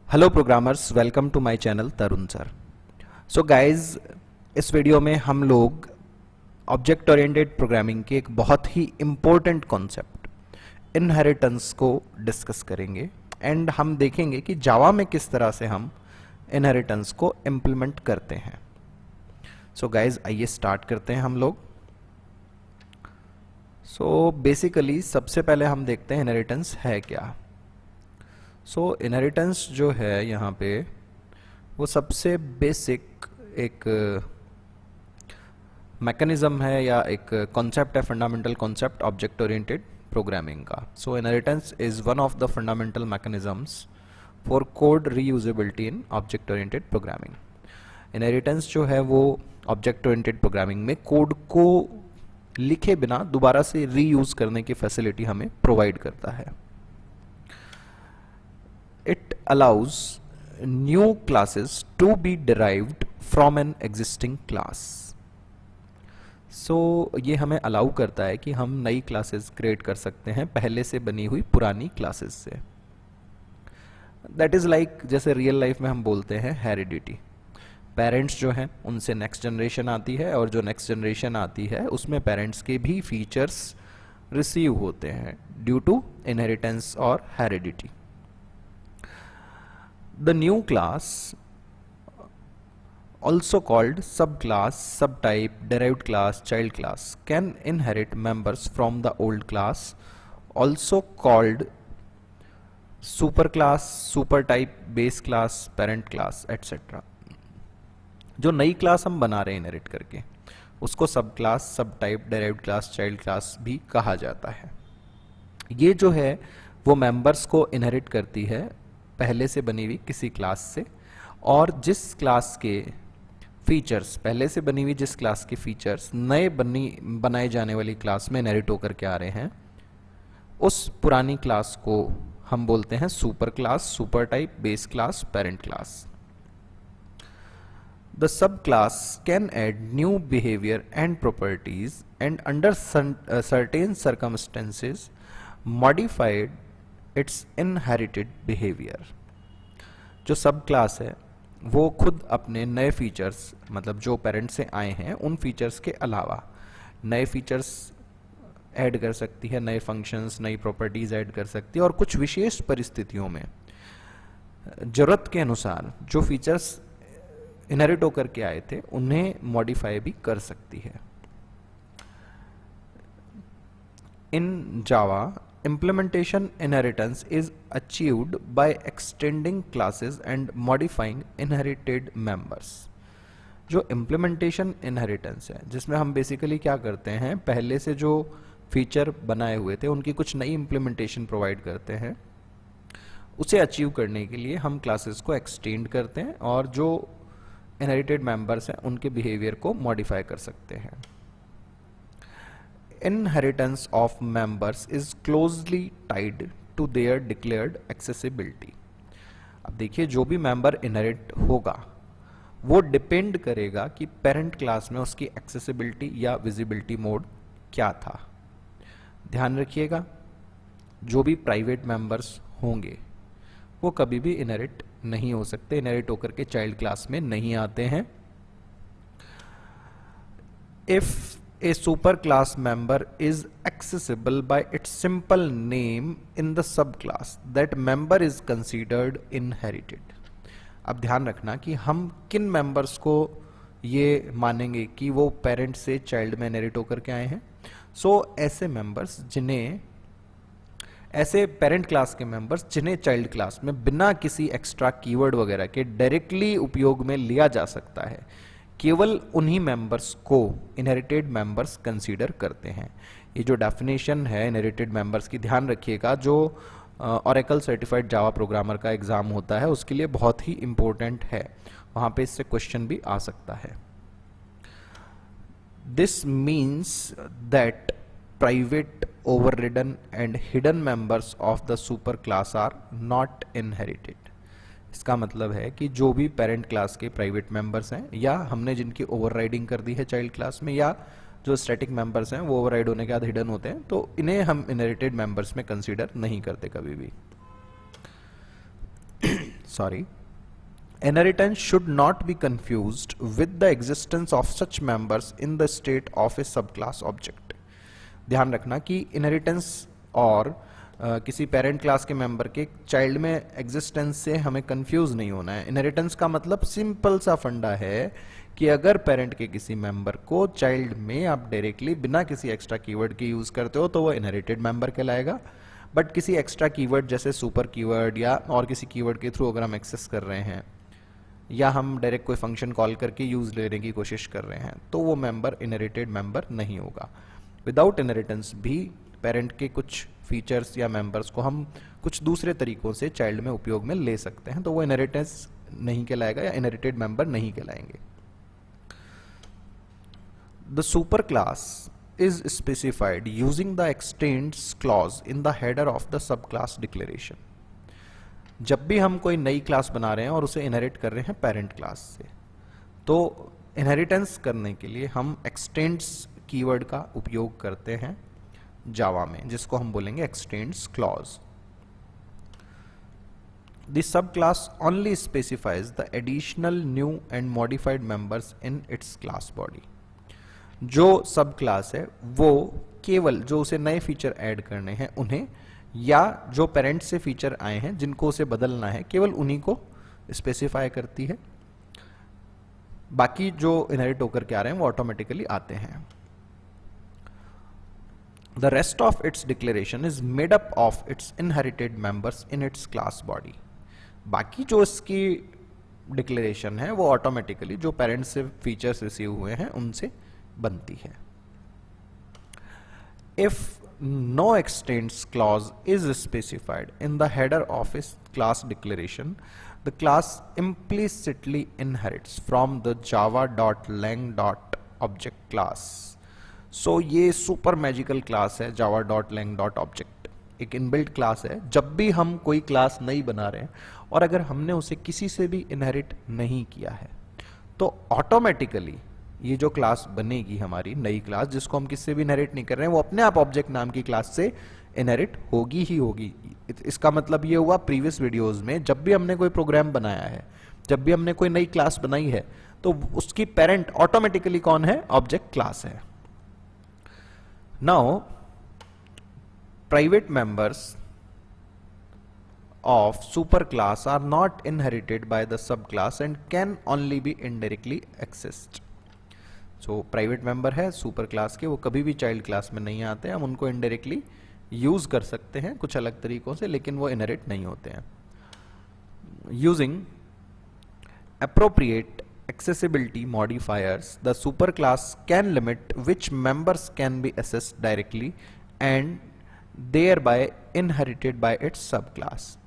Hello programmers, welcome to my channel Tarun sir. So guys, इस video में हम लोग ऑब्जेक्ट ओरिएंटेड प्रोग्रामिंग के एक बहुत ही इम्पोर्टेंट कॉन्सेप्ट इनहेरिटेंस को डिस्कस करेंगे एंड हम देखेंगे कि जावा में किस तरह से हम इनहेरिटेंस को इम्प्लीमेंट करते हैं। सो गाइस, आइए स्टार्ट करते हैं हम लोग। सो बेसिकली सबसे पहले हम देखते हैं इनहेरिटेंस है क्या। सो इनहेरिटेंस जो है यहाँ पे वो सबसे बेसिक एक मैकेनिज्म है या एक कॉन्सेप्ट है, fundamental concept object oriented programming का। So inheritance is one of the fundamental mechanisms for code reusability in object oriented programming. Inheritance जो है वो ऑब्जेक्ट ओरिएंटेड प्रोग्रामिंग में कोड को लिखे बिना दोबारा से रीयूज करने की फैसिलिटी हमें प्रोवाइड करता है। It allows new classes to be derived from an existing class. So ये हमें अलाउ करता है कि हम नई क्लासेस क्रिएट कर सकते हैं पहले से बनी हुई पुरानी क्लासेस से। दैट इज़ लाइक जैसे रियल लाइफ में हम बोलते हैं हेरिडिटी। पेरेंट्स जो हैं उनसे नेक्स्ट जनरेशन आती है और जो नेक्स्ट जनरेशन आती है उसमें पेरेंट्स के भी फीचर्स रिसीव होते हैं ड्यू टू इनहेरिटेंस और heredity. The new class, also called subclass, subtype, derived class, child class, can inherit members from the old class, also called superclass, supertype, base class, parent class, etc. जो नई class हम बना रहे हैं inherit करके उसको सब क्लास, सब type, derived class, child class भी कहा जाता है। ये जो है वो मेंबर्स को इनहेरिट करती है पहले से बनी हुई किसी क्लास से, और जिस क्लास के फीचर्स पहले से बनी हुई जिस क्लास के फीचर्स नए बनाए जाने वाली क्लास में इनहेरिट होकर के आ रहे हैं उस पुरानी क्लास को हम बोलते हैं super class, super type, base class, parent class. The sub class can add new behaviour and properties and under certain circumstances modified it's inherited behaviour. जो सब क्लास है वो खुद अपने नए फीचर्स, मतलब जो पेरेंट से आए हैं उन फीचर्स के अलावा नए फीचर्स ऐड कर सकती है, नए फंक्शंस, नई प्रॉपर्टीज ऐड कर सकती है, और कुछ विशेष परिस्थितियों में जरूरत के अनुसार जो फीचर्स इनहेरिट होकर के आए थे उन्हें मॉडिफाई भी कर सकती है। इन जावा, implementation inheritance is achieved by extending classes and modifying inherited members। जो implementation inheritance है जिसमें हम बेसिकली क्या करते हैं, पहले से जो फीचर बनाए हुए थे उनकी कुछ नई implementation प्रोवाइड करते हैं, उसे अचीव करने के लिए हम क्लासेस को एक्सटेंड करते हैं और जो इनहेरिटेड मेंबर्स हैं उनके बिहेवियर को मॉडिफाई कर सकते हैं। Inheritance of members is closely tied to their declared accessibility। अब देखिए, जो भी मेंबर इनहेरिट होगा वो डिपेंड करेगा कि पेरेंट क्लास में उसकी एक्सेसिबिलिटी या विजिबिलिटी मोड क्या था। ध्यान रखिएगा, जो भी प्राइवेट मेंबर्स होंगे वो कभी भी इनहेरिट नहीं हो सकते, इनहेरिट होकर के चाइल्ड क्लास में नहीं आते हैं। If a superclass member is accessible by its simple name in the subclass, that member is considered inherited। अब ध्यान रखना कि हम किन मेंबर्स को ये मानेंगे कि वो पेरेंट से चाइल्ड में इनहेरिट होकर के आए हैं। ऐसे मेंबर्स जिन्हें, ऐसे पेरेंट क्लास के मेंबर्स जिन्हें चाइल्ड क्लास में बिना किसी एक्स्ट्रा कीवर्ड वगैरह के डायरेक्टली उपयोग में लिया जा सकता है, केवल उन्हीं मेंबर्स को इनहेरिटेड मेंबर्स कंसीडर करते हैं। ये जो डेफिनेशन है इनहेरिटेड मेंबर्स की, ध्यान रखिएगा, जो ओरेकल सर्टिफाइड जावा प्रोग्रामर का एग्जाम होता है उसके लिए बहुत ही इंपॉर्टेंट है, वहां पे इससे क्वेश्चन भी आ सकता है। This means that private, overridden and hidden members of the super class are not inherited. इसका मतलब है कि जो भी पेरेंट क्लास के प्राइवेट मेंबर्स हैं या हमने जिनकी ओवरराइडिंग कर दी है चाइल्ड क्लास में, या जो स्टैटिक मेंबर्स हैं वो ओवरराइड होने के बाद हिडन होते हैं, तो इन्हें हम इनहेरिटेड मेंबर्स में कंसीडर नहीं करते कभी भी। sorry, inheritance should not be confused with the existence of such members in the state of a subclass object. ध्यान रखना कि इनहेरिटेंस और किसी पेरेंट क्लास के मेंबर के चाइल्ड में एग्जिस्टेंस से हमें कंफ्यूज नहीं होना है। इनहेरिटेंस का मतलब सिंपल सा फंडा है कि अगर पेरेंट के किसी मेंबर को चाइल्ड में आप डायरेक्टली बिना किसी एक्स्ट्रा कीवर्ड के यूज करते हो तो वो इनहेरिटेड मेंबर कहलाएगा, बट किसी एक्स्ट्रा कीवर्ड जैसे सुपर कीवर्ड या और किसी कीवर्ड के थ्रू अगर हम एक्सेस कर रहे हैं या हम डायरेक्ट कोई फंक्शन कॉल करके यूज लेने की कोशिश कर रहे हैं तो वो मेंबर इनहेरिटेड मेंबर नहीं होगा। विदाउट इनहेरिटेंस भी पेरेंट के कुछ फीचर्स या मेंबर्स को हम कुछ दूसरे तरीकों से चाइल्ड में उपयोग में ले सकते हैं, तो वो इनहेरिटेंस नहीं कहलाएगा या इनहेरिटेड मेंबर नहीं कहलाएंगे। The super class is specified using the extends clause in the header of the subclass declaration। जब भी हम कोई नई क्लास बना रहे हैं और उसे इनहेरिट कर रहे हैं पेरेंट क्लास से, तो इनहेरिटेंस करने के लिए हम एक्सटेंड्स कीवर्ड का उपयोग करते हैं जावा में, जिसको हम बोलेंगे x tends clause. The subclass only specifies the additional new and modified members in its class body। जो सब क्लास है वो केवल जो उसे नए फीचर ऐड करने हैं उन्हें, या जो पेरेंट से फीचर आए हैं जिनको उसे बदलना है, केवल उन्हीं को स्पेसिफाई करती है। बाकी जो इनहेरिट होकर के आ रहे हैं वो ऑटोमेटिकली आते हैं। The rest of its declaration is made up of its inherited members in its class body. बाकी जो इसकी डिक्लेरेशन है वो ऑटोमेटिकली जो पेरेंट से फीचर्स रिसीव हुए हैं उनसे बनती है। If no extends clause is specified in the header of its class declaration, the class implicitly inherits from the java.lang.object class। So ये सुपर मैजिकल क्लास है java.lang.object, एक इनबिल्ट क्लास है। जब भी हम कोई क्लास नई बना रहे हैं और अगर हमने उसे किसी से भी इनहेरिट नहीं किया है तो ऑटोमेटिकली ये जो क्लास बनेगी हमारी नई क्लास, जिसको हम किससे भी इनहेरिट नहीं कर रहे हैं, वो अपने आप ऑब्जेक्ट नाम की क्लास से इनहेरिट होगी ही होगी। इसका मतलब ये हुआ प्रीवियस वीडियोस में जब भी हमने कोई प्रोग्राम बनाया है, जब भी हमने कोई नई क्लास बनाई है, तो उसकी पेरेंट ऑटोमेटिकली कौन है? ऑब्जेक्ट क्लास है। Now private members of superclass are not inherited by the subclass and can only be indirectly accessed। जो प्राइवेट मेंबर है सुपर क्लास के, वो कभी भी चाइल्ड क्लास में नहीं आते हैं, हम उनको इनडायरेक्टली यूज कर सकते हैं कुछ अलग तरीकों से, लेकिन वो इनहेरिट नहीं होते हैं। Using appropriate accessibility modifiers, the superclass can limit which members can be accessed directly and thereby inherited by its subclass।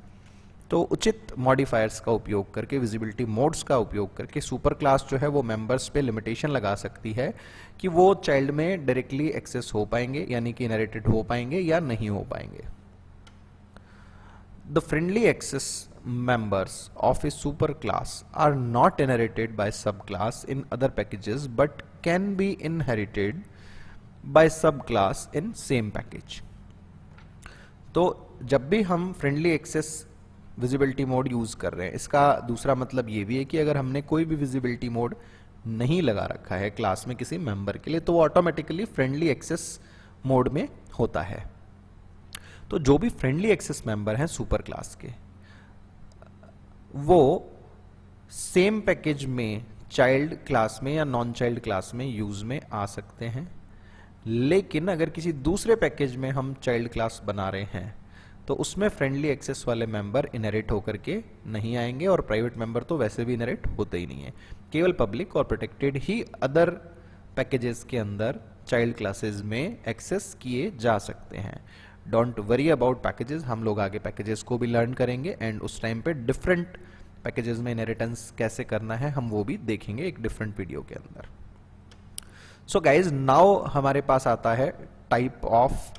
तो उचित मॉडिफायर्स का उपयोग करके, विजिबिलिटी मोड्स का उपयोग करके सुपर क्लास जो है वो मेंबर्स पे लिमिटेशन लगा सकती है कि वो चाइल्ड में डायरेक्टली एक्सेस हो पाएंगे, यानी कि इनहेरिटेड हो पाएंगे या नहीं हो पाएंगे। The friendly access members of a superclass are not inherited by subclass in other packages but can be inherited by subclass in same package। तो जब भी हम friendly access visibility mode use कर रहे हैं, इसका दूसरा मतलब ये भी है कि अगर हमने कोई भी विजिबिलिटी मोड नहीं लगा रखा है क्लास में किसी मेंबर के लिए, तो वो ऑटोमेटिकली फ्रेंडली एक्सेस मोड में होता है। तो जो भी फ्रेंडली एक्सेस मेंबर हैं सुपर क्लास के, वो सेम पैकेज में चाइल्ड क्लास में या नॉन चाइल्ड क्लास में यूज में आ सकते हैं, लेकिन अगर किसी दूसरे पैकेज में हम चाइल्ड क्लास बना रहे हैं तो उसमें फ्रेंडली एक्सेस वाले मेंबर इनहेरिट होकर के नहीं आएंगे, और प्राइवेट मेंबर तो वैसे भी इनहेरिट होते ही नहीं है। केवल पब्लिक और प्रोटेक्टेड ही अदर पैकेजेस के अंदर चाइल्ड क्लासेस में एक्सेस किए जा सकते हैं। डोंट वरी अबाउट पैकेजेस, हम लोग आगे पैकेजेस को भी लर्न करेंगे एंड उस टाइम पे डिफरेंट पैकेजेस में इनहेरिटेंस कैसे करना है हम वो भी देखेंगे एक डिफरेंट वीडियो के अंदर। सो गाइज, नाउ हमारे पास आता है टाइप ऑफ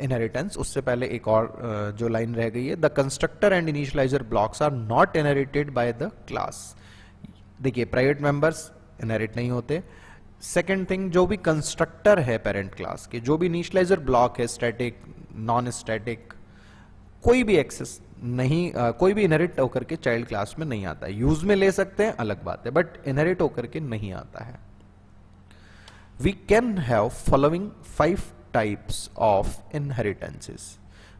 इनहेरिटेंस। उससे पहले एक और जो लाइन रह गई है, the constructor and initialiser blocks are not inherited by the class. देखिए, प्राइवेट मेंबर्स इनहेरिट नहीं होते। सेकेंड थिंग, जो भी कंस्ट्रक्टर है पेरेंट क्लास के, जो भी इनिशियलाइजर ब्लॉक है, स्टैटिक, नॉन स्टैटिक, कोई भी एक्सेस नहीं कोई भी इनहेरिट होकर के चाइल्ड क्लास में नहीं आता है। यूज में ले सकते हैं अलग बात है, बट इनहेरिट होकर के नहीं आता है। We can have following 5 types of inheritances.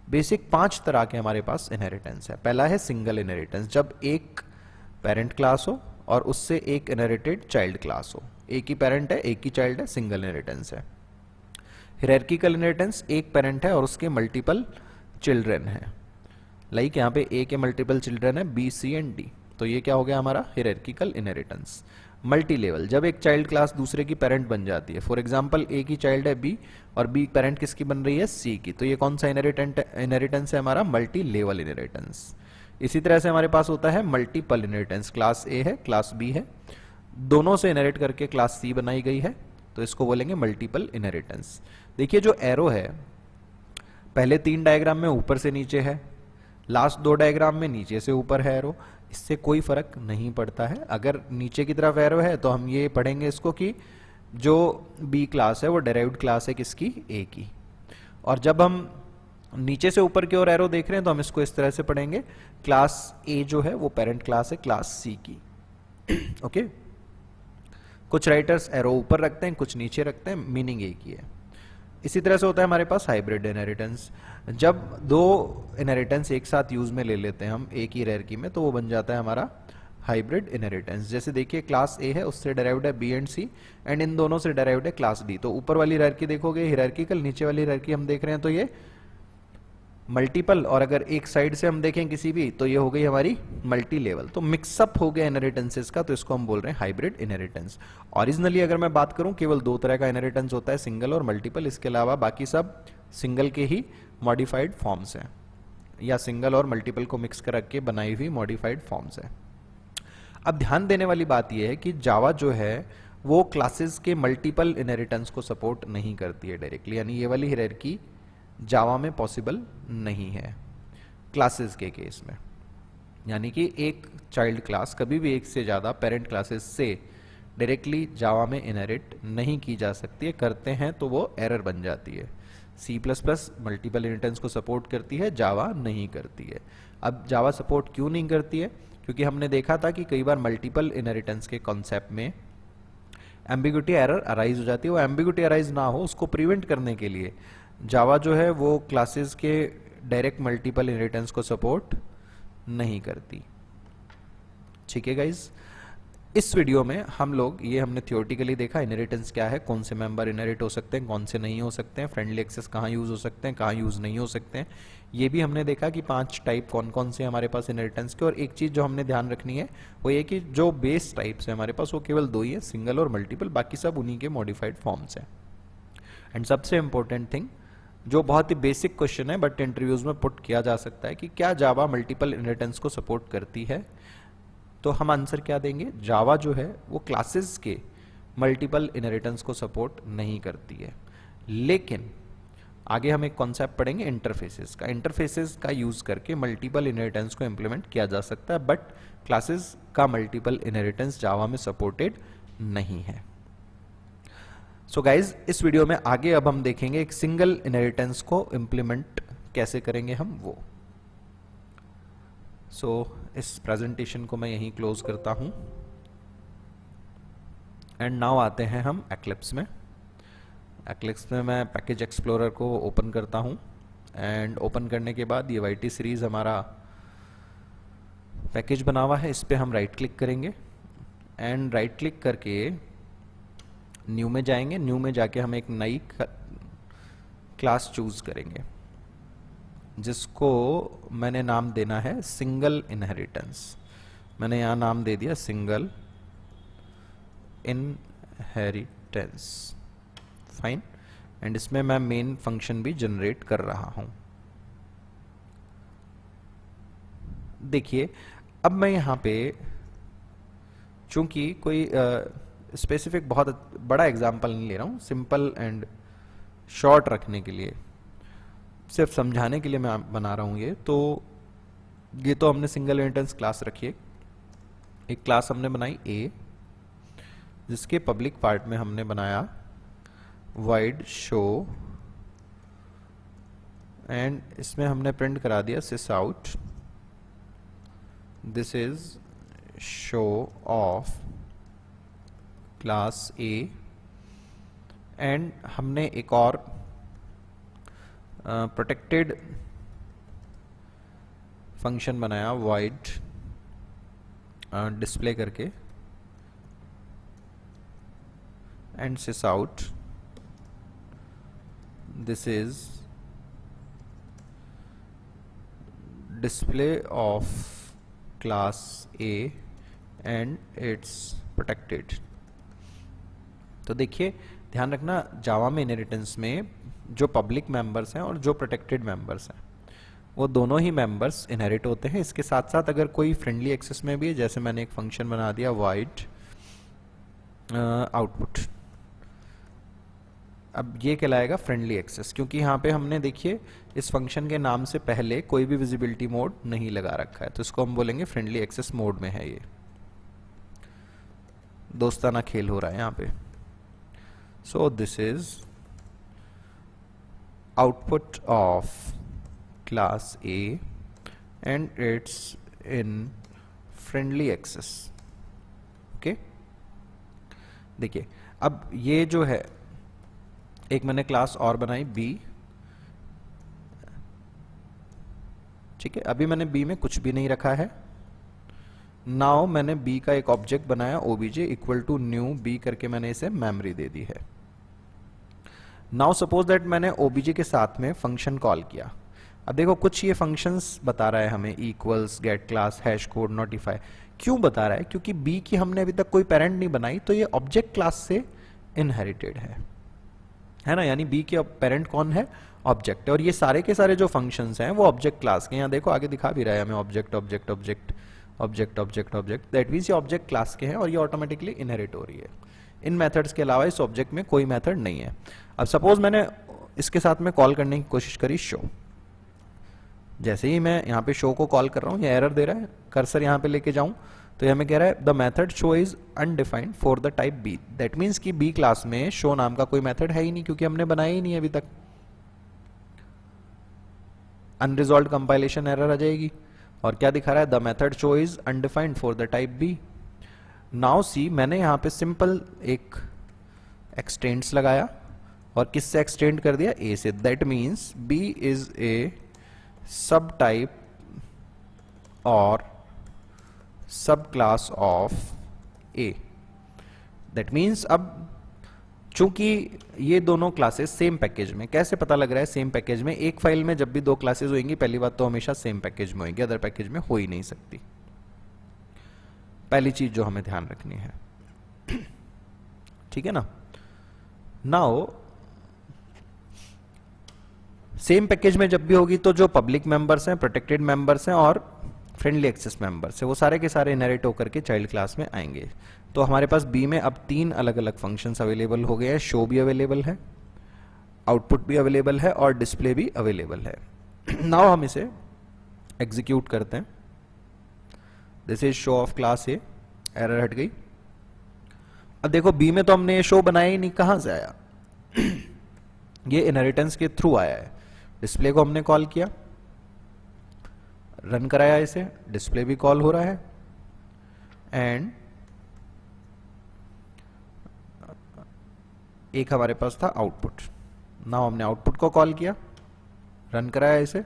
Basic 5 तरह के हमारे पास इनहेरिटेंस है। पहला है सिंगल इनहेरिटेंस, जब एक पेरेंट क्लास हो और उससे एक इनहेरिटेड चाइल्ड क्लास हो। एक ही पेरेंट है, एक ही चाइल्ड है, सिंगल इनहेरिटेंस है। हियरार्किकल इनहेरिटेंस, एक पेरेंट है और उसके मल्टीपल चिल्ड्रन है। लाइक यहाँ पे ए के मल्टीपल चिल्ड्रन है बी, सी एंड डी, तो ये क्या हो गया हमारा हियरार्किकल इनहेरिटेंस। मल्टी लेवल, जब एक चाइल्ड क्लास दूसरे की पेरेंट बन जाती है। फॉर एग्जांपल ए की चाइल्ड है बी और बी पेरेंट किसकी बन रही है, सी की, तो ये कौन सा इनहेरिटेंस है हमारा, मल्टी लेवल इनहेरिटेंस। इसी तरह से हमारे पास होता है मल्टीपल इनहेरिटेंस, क्लास ए है क्लास बी है, दोनों से इनहेरिट करके क्लास सी बनाई गई है, तो इसको बोलेंगे मल्टीपल इनहेरिटेंस। देखिए जो एरो है पहले 3 डायग्राम में ऊपर से नीचे है, लास्ट 2 डायग्राम में नीचे से ऊपर है एरो, इससे कोई फर्क नहीं पड़ता है। अगर नीचे की तरफ एरो है तो हम ये पढ़ेंगे इसको कि जो बी क्लास है वो डेराइव्ड क्लास है किसकी, ए की। और जब हम नीचे से ऊपर की ओर एरो देख रहे हैं तो हम इसको इस तरह से पढ़ेंगे, क्लास ए जो है वो पेरेंट क्लास है क्लास सी की। ओके कुछ राइटर्स एरो ऊपर रखते हैं, कुछ नीचे रखते हैं, मीनिंग एक ही है। इसी तरह से होता है हमारे पास हाइब्रिड इनहेरिटेंस, जब 2 इनहेरिटेंस एक साथ यूज में ले लेते हैं हम एक ही हायरार्की में, तो वो बन जाता है हमारा हाइब्रिड इनहेरिटेंस। जैसे देखिए क्लास ए है उससे डेराइव्ड है बी एंड सी, एंड इन दोनों से डेराइव्ड है क्लास डी। तो ऊपर वाली हायरार्की देखोगे हियरार्किकल, नीचे वाली हायरार्की हम देख रहे हैं तो ये मल्टीपल, और अगर एक साइड से हम देखें किसी भी तो ये हो गई हमारी मल्टी लेवल। तो मिक्सअप हो गया इनहेरिटेंसेस का, तो इसको हम बोल रहे हैं हाइब्रिड इनहेरिटेंस। ओरिजिनली अगर मैं बात करूं केवल 2 तरह का इनहेरिटेंस होता है, सिंगल और मल्टीपल, इसके अलावा बाकी सब सिंगल के ही मॉडिफाइड फॉर्म्स हैं, या सिंगल और मल्टीपल को मिक्स कर के बनाई हुई मॉडिफाइड फॉर्म्स हैं। अब ध्यान देने वाली बात यह है कि जावा जो है वो क्लासेस के मल्टीपल इनहेरिटेंस को सपोर्ट नहीं करती है डायरेक्टली, यानी ये वाली हायरार्की जावा में पॉसिबल नहीं है क्लासेस के केस में। यानी कि एक चाइल्ड क्लास कभी भी एक से ज़्यादा पेरेंट क्लासेस से डायरेक्टली जावा में इनहेरिट नहीं की जा सकती है, करते हैं तो वो एरर बन जाती है। C++ मल्टीपल इनहेरिटेंस को सपोर्ट करती है, जावा नहीं करती है। अब जावा सपोर्ट क्यों नहीं करती है, क्योंकि हमने देखा था कि कई बार मल्टीपल इनहेरिटेंस के कॉन्सेप्ट में एम्बिग्युइटी एरर अराइज हो जाती है। वो एम्बिग्युइटी अराइज ना हो उसको प्रिवेंट करने के लिए जावा जो है वो क्लासेस के डायरेक्ट मल्टीपल इनहेरिटेंस को सपोर्ट नहीं करती। ठीक है गाइज, इस वीडियो में हम लोग ये हमने थियोरेटिकली देखा इनहेरिटेंस क्या है, कौन से मेंबर इनहेरिट हो सकते हैं, कौन से नहीं हो सकते हैं, फ्रेंडली एक्सेस कहाँ यूज हो सकते हैं, कहाँ यूज नहीं हो सकते हैं। ये भी हमने देखा कि 5 टाइप कौन कौन से हमारे पास इनहेरिटेंस के। और एक चीज जो हमने ध्यान रखनी है वो ये कि जो बेस टाइप्स है हमारे पास वो केवल 2 ही है, सिंगल और मल्टीपल, बाकी सब उन्हीं के मॉडिफाइड फॉर्म्स हैं। एंड सबसे इंपॉर्टेंट थिंग जो बहुत ही बेसिक क्वेश्चन है बट इंटरव्यूज में पुट किया जा सकता है कि क्या जावा मल्टीपल इनहेरिटेंस को सपोर्ट करती है, तो हम आंसर क्या देंगे, जावा जो है वो क्लासेस के मल्टीपल इनहेरिटेंस को सपोर्ट नहीं करती है। लेकिन आगे हम एक कॉन्सेप्ट पढ़ेंगे इंटरफेसेस का। इंटरफेसेस का यूज करके मल्टीपल इनहेरिटेंस को इंप्लीमेंट किया जा सकता है, बट क्लासेस का मल्टीपल इनहेरिटेंस जावा में सपोर्टेड नहीं है। सो गाइज इस वीडियो में आगे अब हम देखेंगे एक सिंगल इनहेरिटेंस को इंप्लीमेंट कैसे करेंगे हम वो। सो इस प्रेजेंटेशन को मैं यहीं क्लोज करता हूं एंड नाउ आते हैं हम एक्लिप्स में। एक्लिप्स में मैं पैकेज एक्सप्लोरर को ओपन करता हूं एंड ओपन करने के बाद ये YT सीरीज हमारा पैकेज बना हुआ है, इस पर हम राइट क्लिक करेंगे एंड राइट क्लिक करके न्यू में जाएंगे। न्यू में जाके हम एक नई क्लास चूज करेंगे जिसको मैंने नाम देना है सिंगल इनहेरिटेंस। मैंने यहाँ नाम दे दिया सिंगल इनहेरिटेंस, फाइन। एंड इसमें मैं मेन फंक्शन भी जनरेट कर रहा हूं। देखिए अब मैं यहाँ पे चूंकि कोई स्पेसिफिक बहुत बड़ा एग्जाम्पल नहीं ले रहा हूँ, सिंपल एंड शॉर्ट रखने के लिए, सिर्फ समझाने के लिए मैं बना रहा हूँ ये। तो हमने सिंगल इनहेरिटेंस क्लास रखी है, एक क्लास हमने बनाई A, जिसके पब्लिक पार्ट में हमने बनाया void show एंड इसमें हमने प्रिंट करा दिया sys out, this is show of class A, and हमने एक और प्रोटेक्टेड फंक्शन बनाया वाइड डिस्प्ले करके, and sys out, this is display of class A and its protected. तो देखिए ध्यान रखना, जावा में इनहेरिटेंस में जो पब्लिक मेंबर्स हैं और जो प्रोटेक्टेड मेंबर्स हैं वो दोनों ही मेंबर्स इनहेरिट होते हैं। इसके साथ साथ अगर कोई फ्रेंडली एक्सेस में भी है, जैसे मैंने एक फंक्शन बना दिया वाइड आउटपुट, अब ये कहलाएगा फ्रेंडली एक्सेस, क्योंकि यहाँ पे हमने देखिए इस फंक्शन के नाम से पहले कोई भी विजिबिलिटी मोड नहीं लगा रखा है, तो इसको हम बोलेंगे फ्रेंडली एक्सेस मोड में है, ये दोस्ताना खेल हो रहा है यहाँ पे। So this is output of class A and it's in friendly access। Okay, देखिए अब ये जो है, एक मैंने क्लास और बनाई B, ठीक है। अभी मैंने B में कुछ भी नहीं रखा है। नाउ मैंने B का एक ऑब्जेक्ट बनाया obj equal to new B करके, मैंने इसे मेमोरी दे दी है। नाउ सपोज दैट मैंने obj के साथ में फंक्शन कॉल किया। अब देखो कुछ ये फंक्शंस बता रहा है हमें, equals, get class, hash code, notify. क्यों बता रहा है? क्योंकि बी की हमने अभी तक कोई पेरेंट नहीं बनाई, तो ये ऑब्जेक्ट क्लास से इनहेरिटेड है ना, यानी बी के पेरेंट कौन है? ऑब्जेक्ट। और ये सारे के सारे जो फंक्शंस हैं वो ऑब्जेक्ट क्लास के, यहाँ देखो आगे दिखा भी रहा है हमें object object object object object object, that means ये ऑब्जेक्ट क्लास के हैं और ये ऑटोमेटिकली इनहेरिट हो रही है। इन मेथड्स के अलावा इस ऑब्जेक्ट में कोई मेथड नहीं है। अब सपोज मैंने इसके साथ में कॉल करने की कोशिश करी शो, जैसे ही मैं यहाँ पे शो को कॉल कर रहा हूँ, ये एरर दे रहा है, कर्सर यहाँ पे लेके जाऊँ तो ये हमें कह रहा है the method show is undefined for the type B. That means कि बी क्लास में शो नाम का कोई मेथड है ही नहीं, क्योंकि हमने बनाया ही नहीं अभी तक। अनरिजॉल्व्ड कंपाइलेशन एरर आ जाएगी। और क्या दिखा रहा है? The method show is undefined for the type B. Now see, मैंने यहाँ पे सिंपल एक एक्सटेंड्स लगाया और किससे एक्सटेंड कर दिया? ए से। That means B is a sub type और sub class of A. That means अब चूंकि ये दोनों क्लासेस सेम पैकेज में, कैसे पता लग रहा है सेम पैकेज में? एक फाइल में जब भी दो क्लासेस होंगी, पहली बात तो हमेशा सेम पैकेज में होंगी, अदर पैकेज में हो ही नहीं सकती। पहली चीज जो हमें ध्यान रखनी है, ठीक है ना। नाउ सेम पैकेज में जब भी होगी तो जो पब्लिक मेंबर्स हैं, प्रोटेक्टेड मेंबर्स हैं और फ्रेंडली एक्सेस मेंबर्स है, वो सारे के सारे इनहेरिट होकर के चाइल्ड क्लास में आएंगे। तो हमारे पास बी में अब 3 अलग अलग फंक्शंस अवेलेबल हो गए हैं। शो भी अवेलेबल है, आउटपुट भी अवेलेबल है और डिस्प्ले भी अवेलेबल है। नाउ हम इसे एग्जीक्यूट करते हैं। This is show of class A, error हट गई। अब देखो बी में तो हमने ये शो बनाया ही नहीं, कहां से आया? ये इनहेरिटेंस के थ्रू आया है। डिस्प्ले को हमने कॉल किया, रन कराया इसे, डिस्प्ले भी कॉल हो रहा है एंड एक हमारे पास था आउटपुट। नाउ हमने आउटपुट को कॉल किया, रन कराया इसे,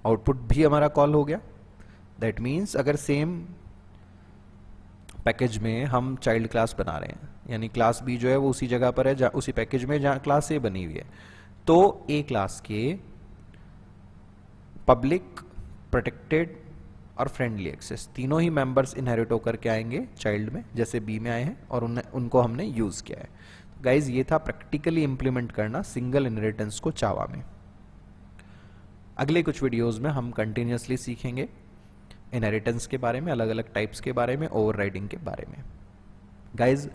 आउटपुट भी हमारा कॉल हो गया। दैट मीन्स अगर सेम पैकेज में हम चाइल्ड क्लास बना रहे हैं, यानी क्लास बी जो है वो उसी जगह पर है, उसी पैकेज में जहां क्लास ए बनी हुई है, तो ए क्लास के पब्लिक, प्रोटेक्टेड और फ्रेंडली एक्सेस तीनों ही मेंबर्स इनहेरिट होकर के आएंगे चाइल्ड में, जैसे बी में आए हैं, और उनको हमने यूज किया है। गाइज ये था प्रैक्टिकली इंप्लीमेंट करना सिंगल इनहेरिटेंस को जावा में। अगले कुछ वीडियोस में हम कंटिन्यूसली सीखेंगे इनहेरिटेंस के बारे में, अलग अलग टाइप्स के बारे में, ओवरराइडिंग के बारे में। गाइज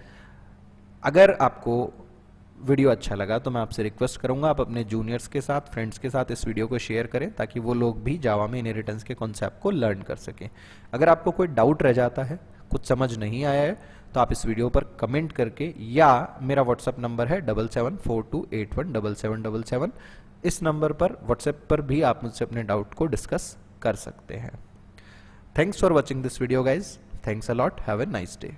अगर आपको वीडियो अच्छा लगा तो मैं आपसे रिक्वेस्ट करूंगा आप अपने जूनियर्स के साथ, फ्रेंड्स के साथ इस वीडियो को शेयर करें, ताकि वो लोग भी जावा में इनहेरिटेंस के कॉन्सेप्ट को लर्न कर सकें। अगर आपको कोई डाउट रह जाता है, कुछ समझ नहीं आया है, तो आप इस वीडियो पर कमेंट करके, या मेरा व्हाट्सएप नंबर है 7742817777, इस नंबर पर व्हाट्सएप पर भी आप मुझसे अपने डाउट को डिस्कस कर सकते हैं। Thanks for watching this video guys, thanks a lot, have a nice day.